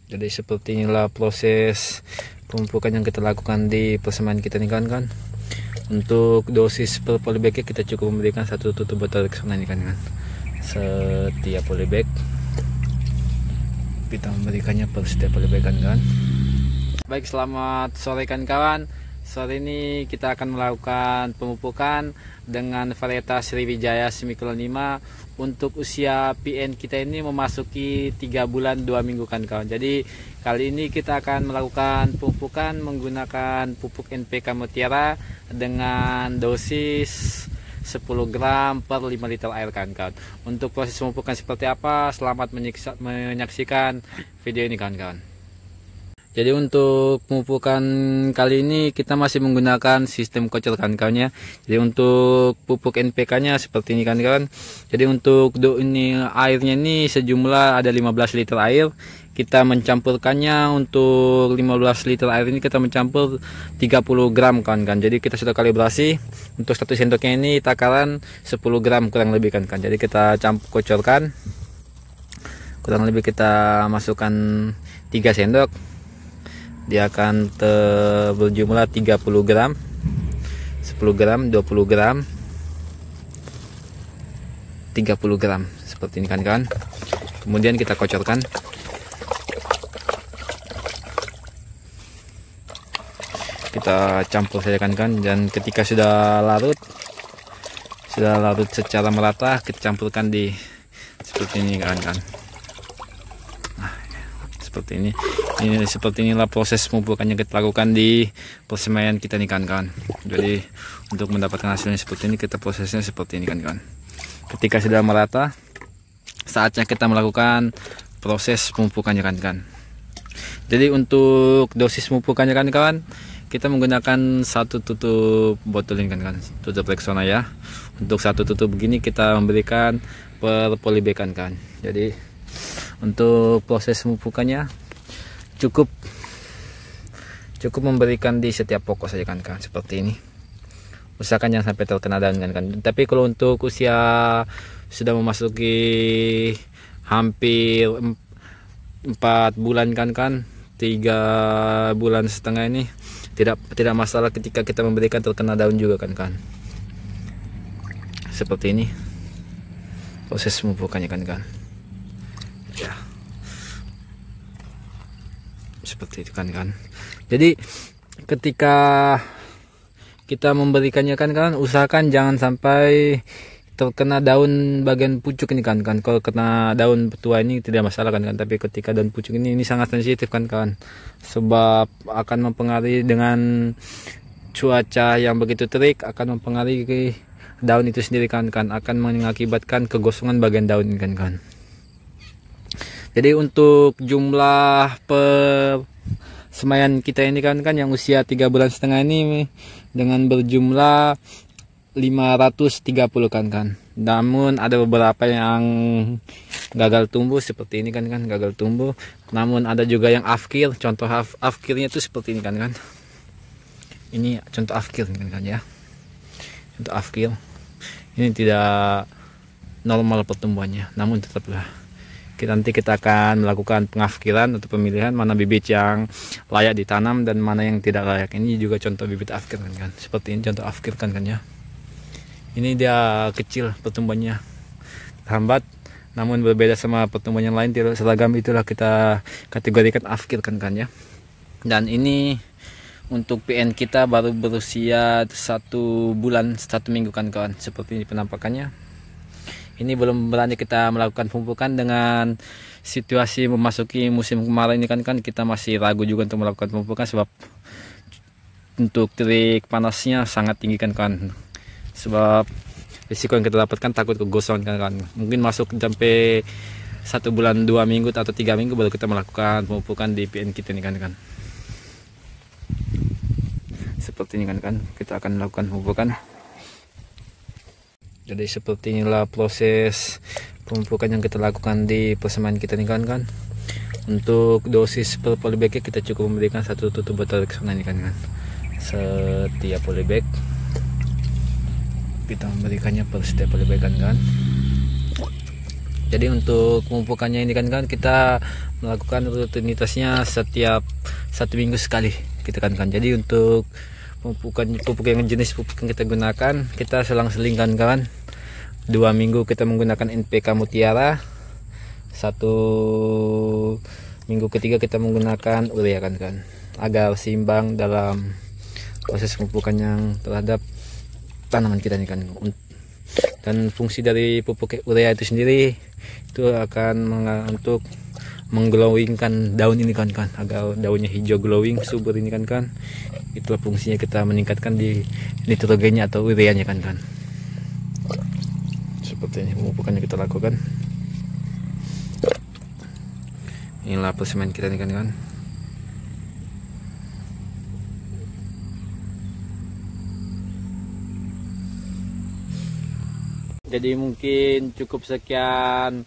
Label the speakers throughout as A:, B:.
A: Jadi seperti inilah proses pemupukan yang kita lakukan di persemaian kita nih kan. Untuk dosis per polybag kita cukup memberikan 1 tutup botol Rexona ini kan. Setiap polybag kita memberikannya per setiap polybag kan. Baik, selamat sore kawan. Sore ini kita akan melakukan pemupukan dengan varietas Sriwijaya Semikron 5 untuk usia PN kita ini memasuki 3 bulan 2 minggu kan kawan. Jadi kali ini kita akan melakukan pemupukan menggunakan pupuk NPK Mutiara dengan dosis 10 gram per 5 liter air kan kawan. Untuk proses pemupukan seperti apa, selamat menyaksikan video ini kawan-kawan. Jadi untuk pemupukan kali ini kita masih menggunakan sistem kocor kawan-kawan ya. Jadi untuk pupuk NPK nya seperti ini kawan-kawan. Jadi untuk ini airnya ini sejumlah ada 15 liter air. Kita mencampurkannya untuk 15 liter air ini kita mencampur 30 gram kawan-kawan. Jadi kita sudah kalibrasi untuk 1 sendoknya ini takaran 10 gram kurang lebih kawan-kawan. Jadi kita kocorkan. Kurang lebih kita masukkan 3 sendok. Dia akan berjumlah 30 gram 10 gram 20 gram 30 gram seperti ini kan. Kemudian kita kocorkan. Kita campur saja kan. Dan ketika sudah larut secara merata, kita campurkan di seperti ini kan. Seperti ini. Seperti inilah proses pemupukan yang kita lakukan di persemaian kita nih kawan-kawan. Jadi untuk mendapatkan hasilnya seperti ini, kita prosesnya seperti ini kawan-kawan. Ketika sudah merata, saatnya kita melakukan proses pemupukannya kawan-kawan. Jadi untuk dosis pemupukannya kawan-kawan, kita menggunakan 1 tutup botol ini kawan-kawan, tutup Rexona ya. Untuk 1 tutup begini kita memberikan per polybag kawan-kawan. Jadi untuk proses pemupukannya cukup memberikan di setiap pokok saja kan seperti ini. Usahakan jangan sampai terkena daun kan. Tapi kalau untuk usia sudah memasuki hampir 4 bulan kan 3 bulan setengah ini tidak masalah ketika kita memberikan terkena daun juga kan. Seperti ini proses pemupukannya kan. Ya. Seperti itu kan. Jadi ketika kita memberikannya kan usahakan jangan sampai terkena daun bagian pucuk ini kan. Kalau kena daun tua ini tidak masalah kan. Tapi ketika daun pucuk ini sangat sensitif kan. Sebab akan mempengaruhi dengan cuaca yang begitu terik, akan mempengaruhi daun itu sendiri kan. Akan mengakibatkan kegosongan bagian daun ini kan. Jadi untuk jumlah persemaian kita ini kan yang usia 3 bulan setengah ini dengan berjumlah 530 kan. Namun ada beberapa yang gagal tumbuh seperti ini kan gagal tumbuh. Namun ada juga yang afkir. Contoh afkirnya itu seperti ini kan. Ini contoh afkir kan ya. Contoh afkir. Ini tidak normal pertumbuhannya, namun tetaplah nanti kita akan melakukan pengafkiran atau pemilihan mana bibit yang layak ditanam dan mana yang tidak layak. Ini juga contoh bibit afkir kan. Seperti ini contoh afkir kan ya. Ini dia kecil pertumbuhannya, lambat, namun berbeda sama pertumbuhan yang lain, tidak seragam, itulah kita kategorikan afkir kan ya. Dan ini untuk PN kita baru berusia 1 bulan 1 minggu kan kawan. Seperti ini penampakannya. Ini belum berani kita melakukan pemupukan dengan situasi memasuki musim kemarau ini kan kita masih ragu juga untuk melakukan pemupukan sebab untuk terik panasnya sangat tinggi kan. Sebab risiko yang kita dapatkan takut kegosongan kan. Mungkin masuk sampai 1 bulan 2 minggu atau 3 minggu baru kita melakukan pemupukan di PN kita ini kan. Seperti ini kan kita akan melakukan pemupukan. Jadi seperti inilah proses pemupukan yang kita lakukan di persemaian kita nih kan. Untuk dosis per polybag kita cukup memberikan 1 tutup botol Rexona ini kan. Setiap polybag kita memberikannya per setiap polybag kan. Jadi untuk pemupukannya ini kan kita melakukan rutinitasnya setiap 1 minggu sekali kita kan. Jadi untuk pupuk yang jenis pupuk yang kita gunakan, kita selang-seling kawan. 2 minggu kita menggunakan NPK Mutiara, 1 minggu ketiga kita menggunakan urea kan, agar seimbang dalam proses pemupukan yang terhadap tanaman kita nih kan. Dan fungsi dari pupuk urea itu sendiri itu akan untuk mengglowingkan daun ini kan, agar daunnya hijau glowing subur ini kan. Itulah fungsinya, kita meningkatkan di nitrogennya atau ureanya kan. Seperti ini pemupukannya kita lakukan. Inilah persemen kita nih kan. Jadi mungkin cukup sekian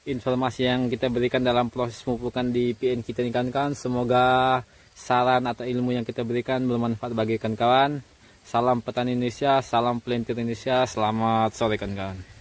A: informasi yang kita berikan dalam proses pemupukan di PN kita nih kan. Semoga saran atau ilmu yang kita berikan bermanfaat bagi kawan-kawan. Salam petani Indonesia, salam pelintir Indonesia, selamat sore kawan-kawan.